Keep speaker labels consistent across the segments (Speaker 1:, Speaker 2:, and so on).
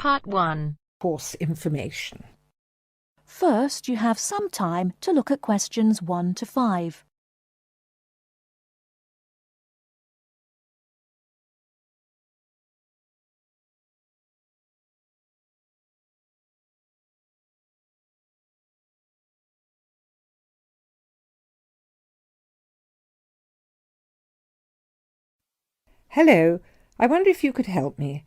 Speaker 1: Part 1.
Speaker 2: Course information.
Speaker 3: First, you have some time to look at questions 1 to 5.
Speaker 2: Hello, I wonder if you could help me.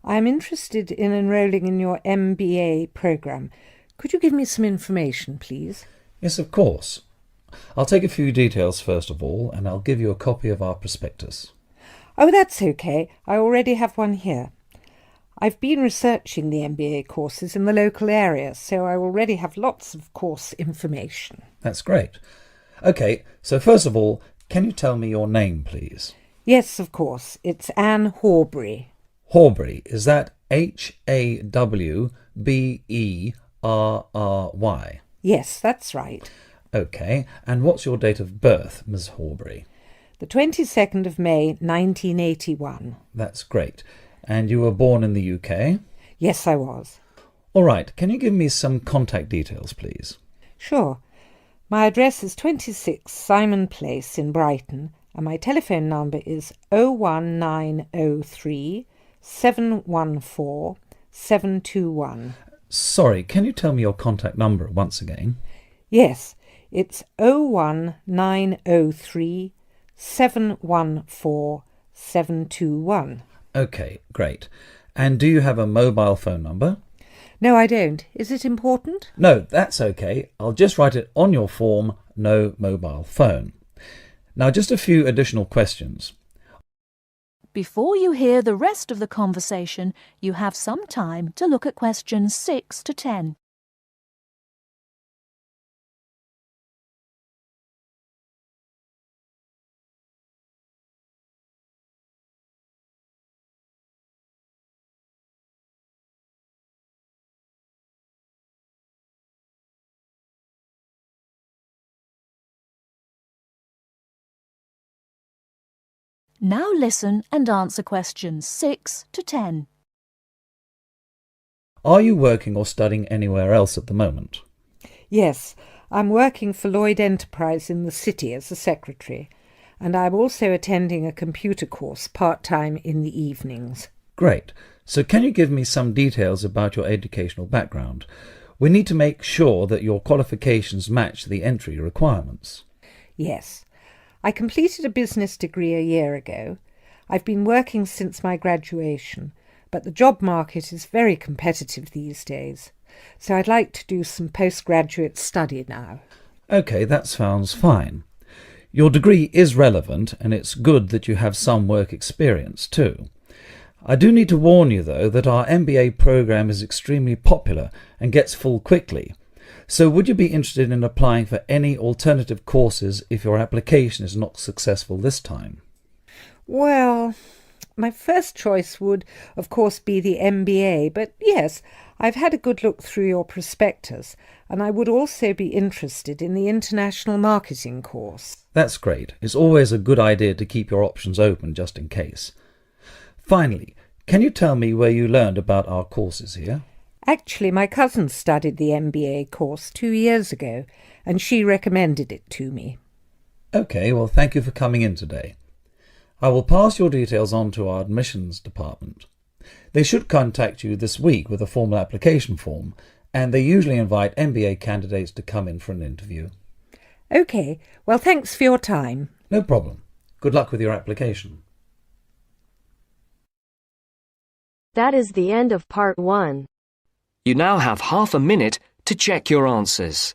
Speaker 2: I am interested in enrolling in your MBA programme. Could you give me some information, please?
Speaker 4: Yes, of course. I'll take a few details first of all, and I'll give you a copy of our prospectus.
Speaker 2: Oh, that's okay. I already have one here. I've been researching the MBA courses in the local area, so I already have lots of course information.
Speaker 4: That's great. Okay, so first of all, can you tell me your name, please?
Speaker 2: Yes, of course. It's Anne Horbury.
Speaker 4: Horbury, is that Hawberry?
Speaker 2: Yes, that's right.
Speaker 4: Okay, and what's your date of birth, Miss Horbury?
Speaker 2: The 22nd of May, 1981.
Speaker 4: That's great. And you were born in the UK?
Speaker 2: Yes, I was.
Speaker 4: All right, can you give me some contact details, please?
Speaker 2: Sure. My address is 26 Simon Place in Brighton, and my telephone number is 01903 714 721.
Speaker 4: Sorry, can you tell me your contact number once again?
Speaker 2: Yes, it's 01903 714 721.
Speaker 4: Okay, great. And do you have a mobile phone number?
Speaker 2: No, I don't. Is it important?
Speaker 4: No, that's okay. I'll just write it on your form, no mobile phone. Now, just a few additional questions.
Speaker 3: Before you hear the rest of the conversation, you have some time to look at questions 6 to 10. Now listen and answer questions 6 to 10.
Speaker 4: Are you working or studying anywhere else at the moment?
Speaker 2: Yes, I'm working for Lloyd Enterprise in the city as a secretary, and I'm also attending a computer course part-time in the evenings.
Speaker 4: Great. So can you give me some details about your educational background? We need to make sure that your qualifications match the entry requirements.
Speaker 2: Yes. I completed a business degree a year ago. I've been working since my graduation, but the job market is very competitive these days, so I'd like to do some postgraduate study now.
Speaker 4: Okay, that sounds fine. Your degree is relevant, and it's good that you have some work experience too. I do need to warn you, though, that our MBA program is extremely popular and gets full quickly. So would you be interested in applying for any alternative courses if your application is not successful this time?
Speaker 2: Well, my first choice would, of course, be the MBA, but yes, I've had a good look through your prospectus, and I would also be interested in the International Marketing course.
Speaker 4: That's great. It's always a good idea to keep your options open just in case. Finally, can you tell me where you learned about our courses here?
Speaker 2: Actually, my cousin studied the MBA course 2 years ago, and she recommended it to me.
Speaker 4: Okay, well, thank you for coming in today. I will pass your details on to our admissions department. They should contact you this week with a formal application form, and they usually invite MBA candidates to come in for an interview.
Speaker 2: Okay, well, thanks for your time.
Speaker 4: No problem. Good luck with your application.
Speaker 1: That is the end of Part 1.
Speaker 5: You now have half a minute to check your answers.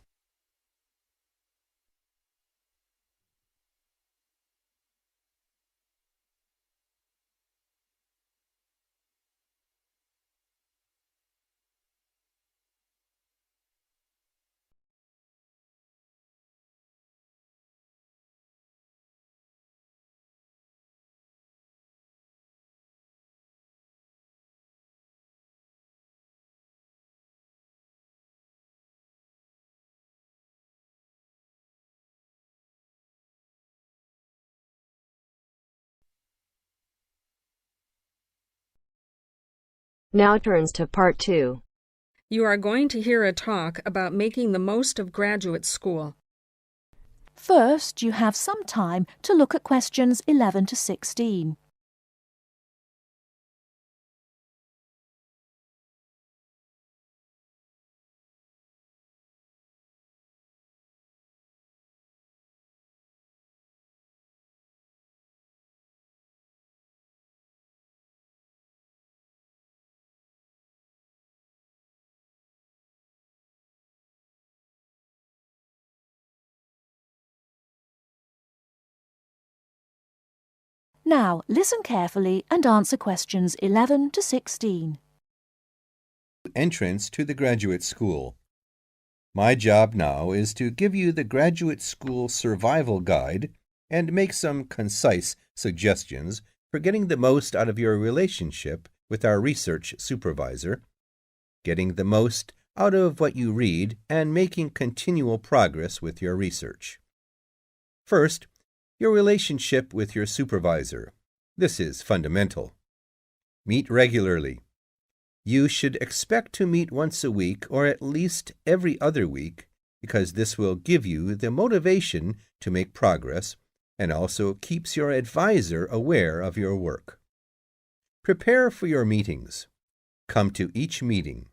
Speaker 1: Now turns to Part 2.
Speaker 6: You are going to hear a talk about making the most of graduate school.
Speaker 3: First, you have some time to look at questions 11 to 16. Now, listen carefully and answer questions 11 to 16.
Speaker 7: Entrance to the graduate school. My job now is to give you the graduate school survival guide and make some concise suggestions for getting the most out of your relationship with our research supervisor, getting the most out of what you read, and making continual progress with your research. First, your relationship with your supervisor. This is fundamental. Meet regularly. You should expect to meet once a week or at least every other week, because this will give you the motivation to make progress and also keeps your advisor aware of your work. Prepare for your meetings. Come to each meeting.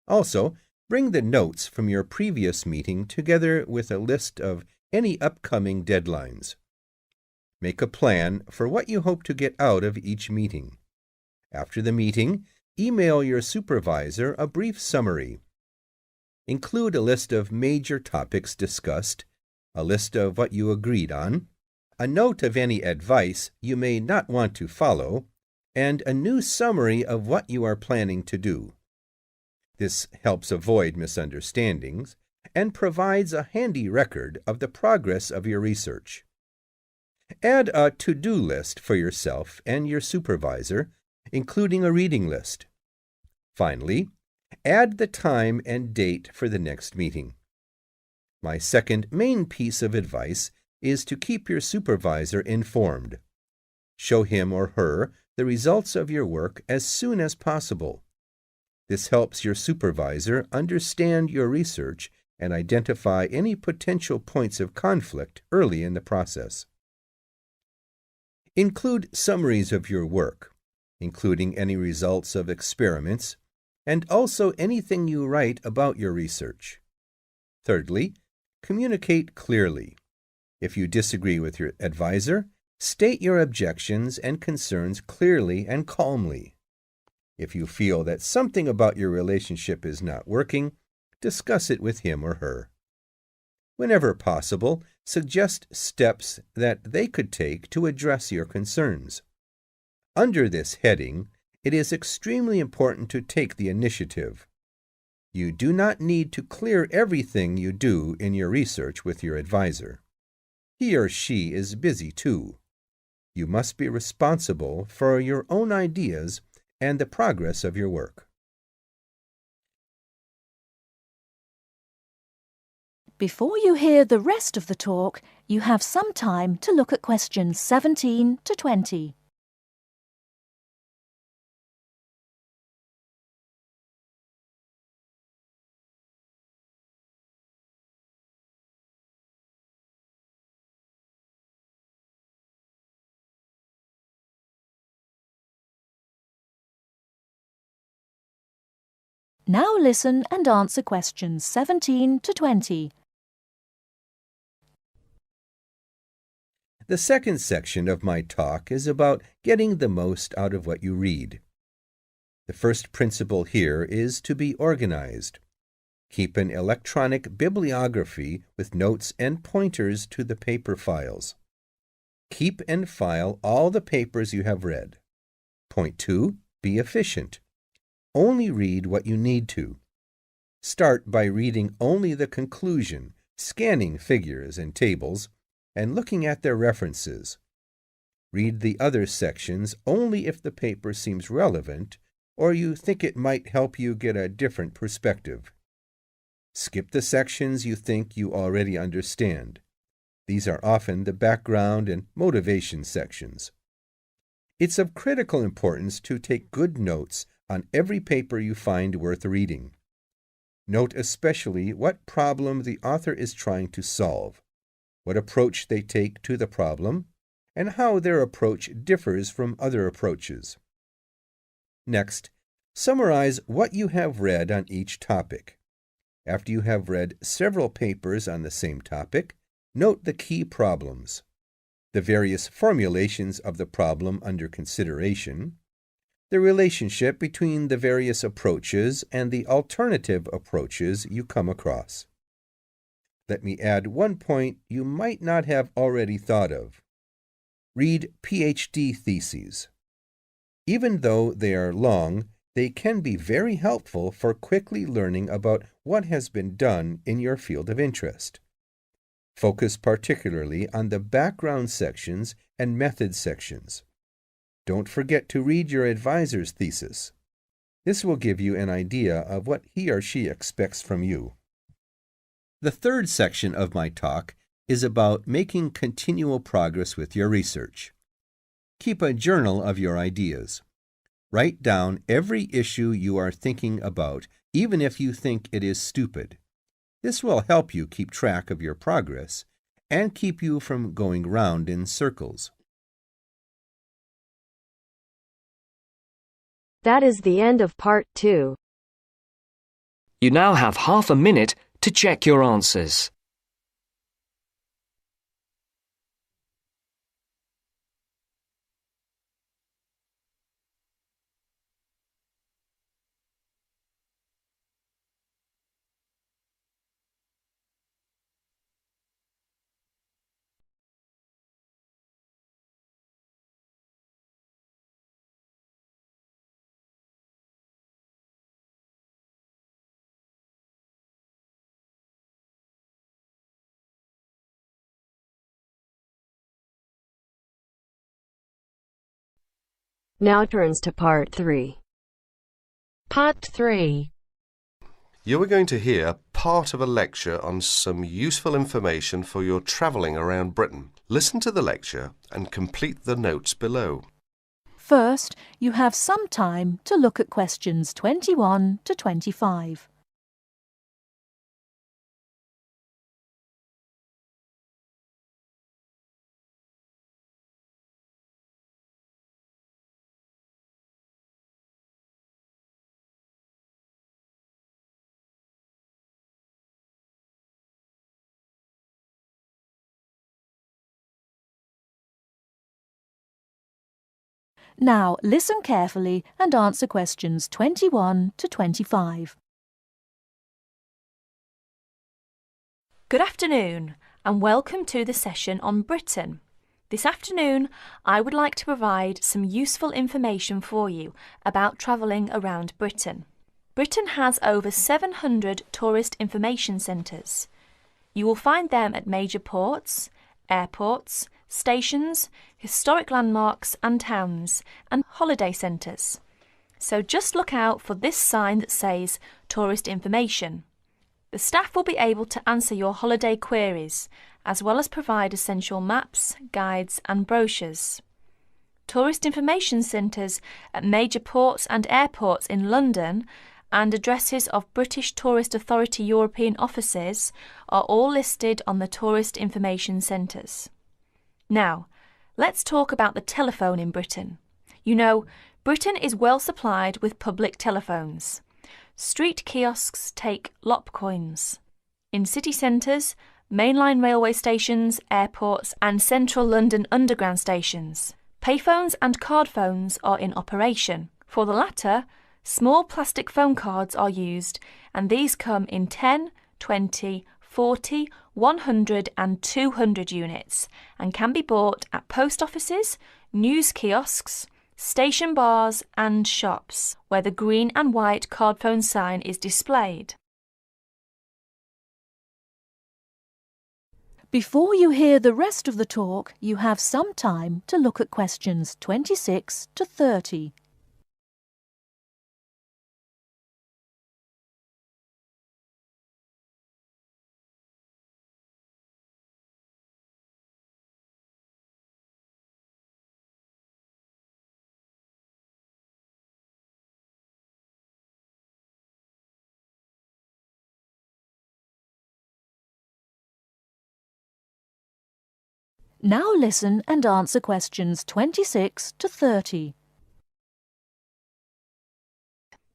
Speaker 7: Also, bring the notes from your previous meeting together with a list of any upcoming deadlines. Make a plan for what you hope to get out of each meeting. After the meeting, email your supervisor a brief summary. Include a list of major topics discussed, a list of what you agreed on, a note of any advice you may not want to follow, and a new summary of what you are planning to do. This helps avoid misunderstandings and provides a handy record of the progress of your research. Add a to-do list for yourself and your supervisor, including a reading list. Finally, add the time and date for the next meeting. My second main piece of advice is to keep your supervisor informed. Show him or her the results of your work as soon as possible. This helps your supervisor understand your research and identify any potential points of conflict early in the process. Include summaries of your work, including any results of experiments, and also anything you write about your research. Thirdly, communicate clearly. If you disagree with your advisor, state your objections and concerns clearly and calmly. If you feel that something about your relationship is not working, discuss it with him or her. Whenever possible, suggest steps that they could take to address your concerns. Under this heading, it is extremely important to take the initiative. You do not need to clear everything you do in your research with your advisor. He or she is busy too. You must be responsible for your own ideas and the progress of your work.
Speaker 3: Before you hear the rest of the talk, you have some time to look at questions 17 to 20. Now listen and answer questions 17 to 20.
Speaker 7: The second section of my talk is about getting the most out of what you read. The first principle here is to be organized. Keep an electronic bibliography with notes and pointers to the paper files. Keep and file all the papers you have read. Point 2. Be efficient. Only read what you need to. Start by reading only the conclusion, scanning figures and tables, and looking at their references. Read the other sections only if the paper seems relevant or you think it might help you get a different perspective. Skip the sections you think you already understand. These are often the background and motivation sections. It's of critical importance to take good notes on every paper you find worth reading. Note especially what problem the author is trying to solve, what approach they take to the problem, and how their approach differs from other approaches. Next, summarize what you have read on each topic. After you have read several papers on the same topic, note the key problems, the various formulations of the problem under consideration, the relationship between the various approaches and the alternative approaches you come across. Let me add one point you might not have already thought of. Read PhD theses. Even though they are long, they can be very helpful for quickly learning about what has been done in your field of interest. Focus particularly on the background sections and method sections. Don't forget to read your advisor's thesis. This will give you an idea of what he or she expects from you. The third section of my talk is about making continual progress with your research. Keep a journal of your ideas. Write down every issue you are thinking about, even if you think it is stupid. This will help you keep track of your progress and keep you from going round in circles.
Speaker 1: That is the end of part 2.
Speaker 5: You now have half a minute to check your answers.
Speaker 1: Now turns to part 3. Part 3.
Speaker 8: You are going to hear part of a lecture on some useful information for your travelling around Britain. Listen to the lecture and complete the notes below.
Speaker 3: First, you have some time to look at questions 21 to 25. Now, listen carefully and answer questions 21 to 25.
Speaker 9: Good afternoon and welcome to the session on Britain. This afternoon, I would like to provide some useful information for you about travelling around Britain. Britain has over 700 tourist information centres. You will find them at major ports, airports, stations, historic landmarks and towns, and holiday centres. So just look out for this sign that says Tourist Information. The staff will be able to answer your holiday queries, as well as provide essential maps, guides and brochures. Tourist information centres at major ports and airports in London and addresses of British Tourist Authority European offices are all listed on the Tourist Information Centres. Now, let's talk about the telephone in Britain. You know, Britain is well supplied with public telephones. Street kiosks take lop coins. In city centres, mainline railway stations, airports and central London underground stations, payphones and card phones are in operation. For the latter, small plastic phone cards are used, and these come in 10, 20, 40, 100 and 200 units and can be bought at post offices, news kiosks, station bars and shops where the green and white card phone sign is displayed.
Speaker 3: Before you hear the rest of the talk, you have some time to look at questions 26 to 30. Now listen and answer questions 26 to 30.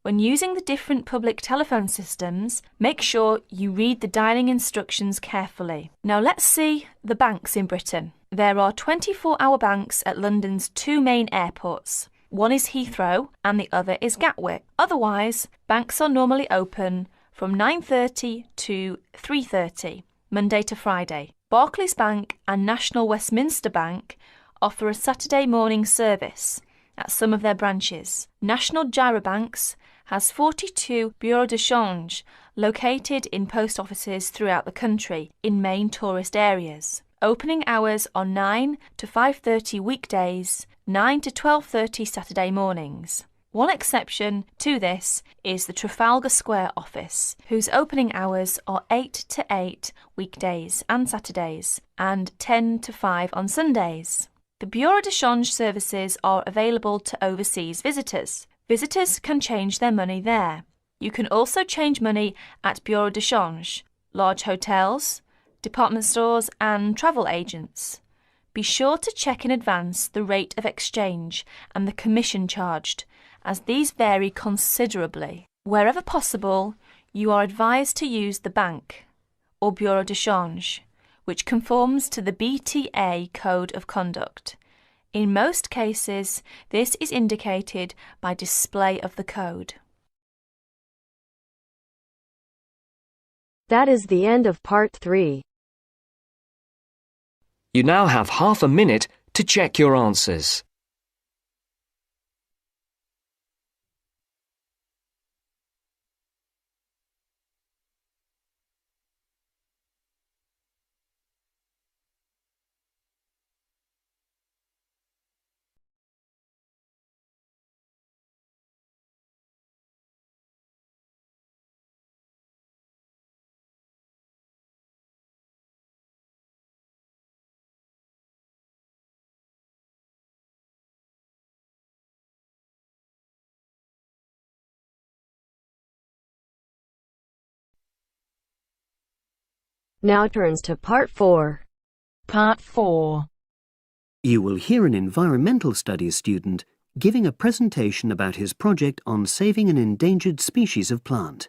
Speaker 9: When using the different public telephone systems, make sure you read the dialing instructions carefully. Now let's see the banks in Britain. There are 24-hour banks at London's two main airports. One is Heathrow and the other is Gatwick. Otherwise, banks are normally open from 9:30 to 3:30, Monday to Friday. Barclays Bank and National Westminster Bank offer a Saturday morning service at some of their branches. National Gyrobanks has 42 bureaux de change located in post offices throughout the country in main tourist areas. Opening hours are 9 to 5:30 weekdays, 9 to 12:30 Saturday mornings. One exception to this is the Trafalgar Square office, whose opening hours are 8 to 8 weekdays and Saturdays, and 10 to 5 on Sundays. The bureau de change services are available to overseas visitors. Visitors can change their money there. You can also change money at bureau de change, large hotels, department stores and travel agents. Be sure to check in advance the rate of exchange and the commission charged, as these vary considerably. Wherever possible, you are advised to use the bank or bureau de change, which conforms to the BTA Code of Conduct. In most cases, this is indicated by display of the code.
Speaker 1: That is the end of part 3.
Speaker 5: You now have half a minute to check your answers.
Speaker 1: Now turns to part 4.
Speaker 3: Part 4.
Speaker 10: You will hear an environmental studies student giving a presentation about his project on saving an endangered species of plant.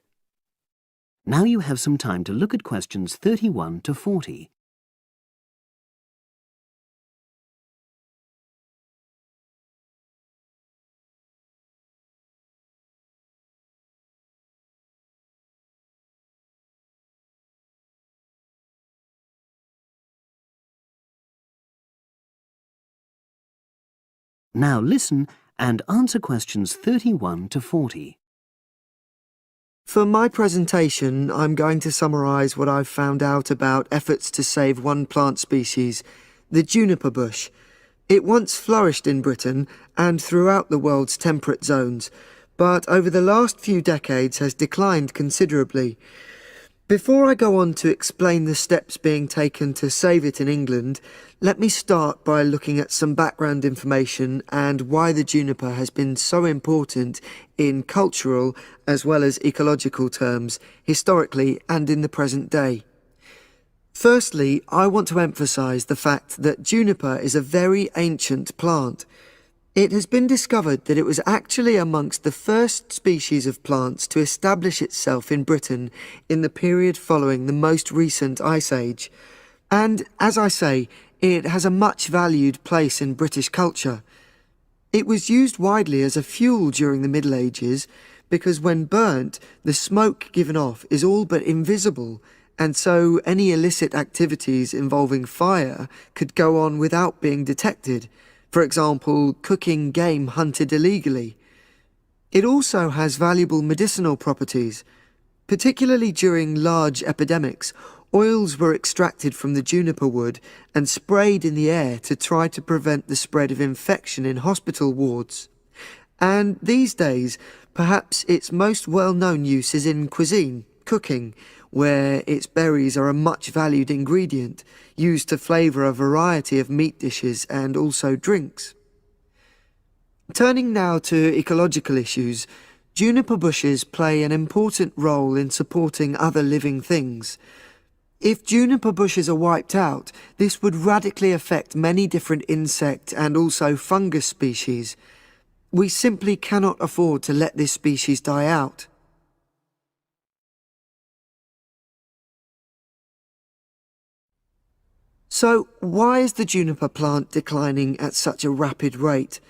Speaker 10: Now you have some time to look at questions 31 to 40. Now listen and answer questions 31 to 40.
Speaker 11: For my presentation, I'm going to summarise what I've found out about efforts to save one plant species, the juniper bush. It once flourished in Britain and throughout the world's temperate zones, but over the last few decades has declined considerably. Before I go on to explain the steps being taken to save it in England, let me start by looking at some background information and why the juniper has been so important in cultural as well as ecological terms, historically and in the present day. Firstly, I want to emphasise the fact that juniper is a very ancient plant. It has been discovered that it was actually amongst the first species of plants to establish itself in Britain in the period following the most recent Ice Age. And, as I say, it has a much valued place in British culture. It was used widely as a fuel during the Middle Ages because when burnt, the smoke given off is all but invisible, and so any illicit activities involving fire could go on without being detected. For example, cooking game hunted illegally. It also has valuable medicinal properties. Particularly during large epidemics, oils were extracted from the juniper wood and sprayed in the air to try to prevent the spread of infection in hospital wards. And these days, perhaps its most well-known use is in cuisine, cooking, where its berries are a much valued ingredient, used to flavour a variety of meat dishes and also drinks. Turning now to ecological issues, juniper bushes play an important role in supporting other living things. If juniper bushes are wiped out, this would radically affect many different insect and also fungus species. We simply cannot afford to let this species die out. So, why is the juniper plant declining at such a rapid rate?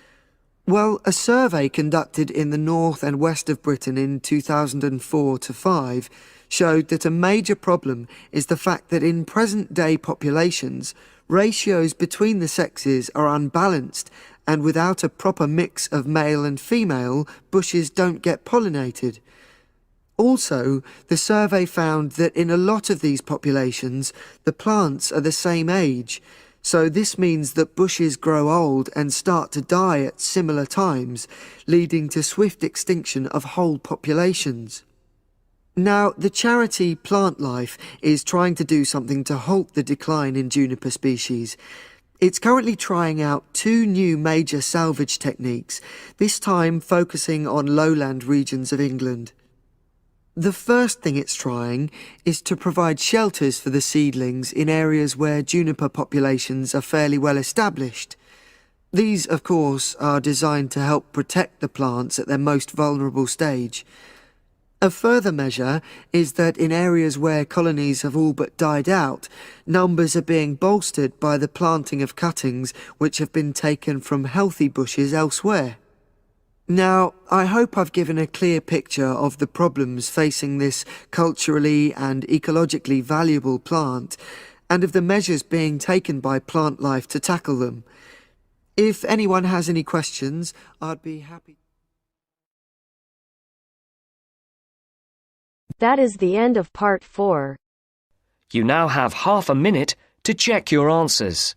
Speaker 11: Well, a survey conducted in the north and west of Britain in 2004-5 showed that a major problem is the fact that in present-day populations, ratios between the sexes are unbalanced, and without a proper mix of male and female, bushes don't get pollinated. Also, the survey found that in a lot of these populations, the plants are the same age, so this means that bushes grow old and start to die at similar times, leading to swift extinction of whole populations. Now, the charity Plant Life is trying to do something to halt the decline in juniper species. It's currently trying out 2 new major salvage techniques, this time focusing on lowland regions of England. The first thing it's trying is to provide shelters for the seedlings in areas where juniper populations are fairly well established. These, of course, are designed to help protect the plants at their most vulnerable stage. A further measure is that in areas where colonies have all but died out, numbers are being bolstered by the planting of cuttings which have been taken from healthy bushes elsewhere. Now, I hope I've given a clear picture of the problems facing this culturally and ecologically valuable plant, and of the measures being taken by Plant Life to tackle them. If anyone has any questions, I'd be happy.
Speaker 1: That is the end of part 4.
Speaker 5: You now have half a minute to check your answers.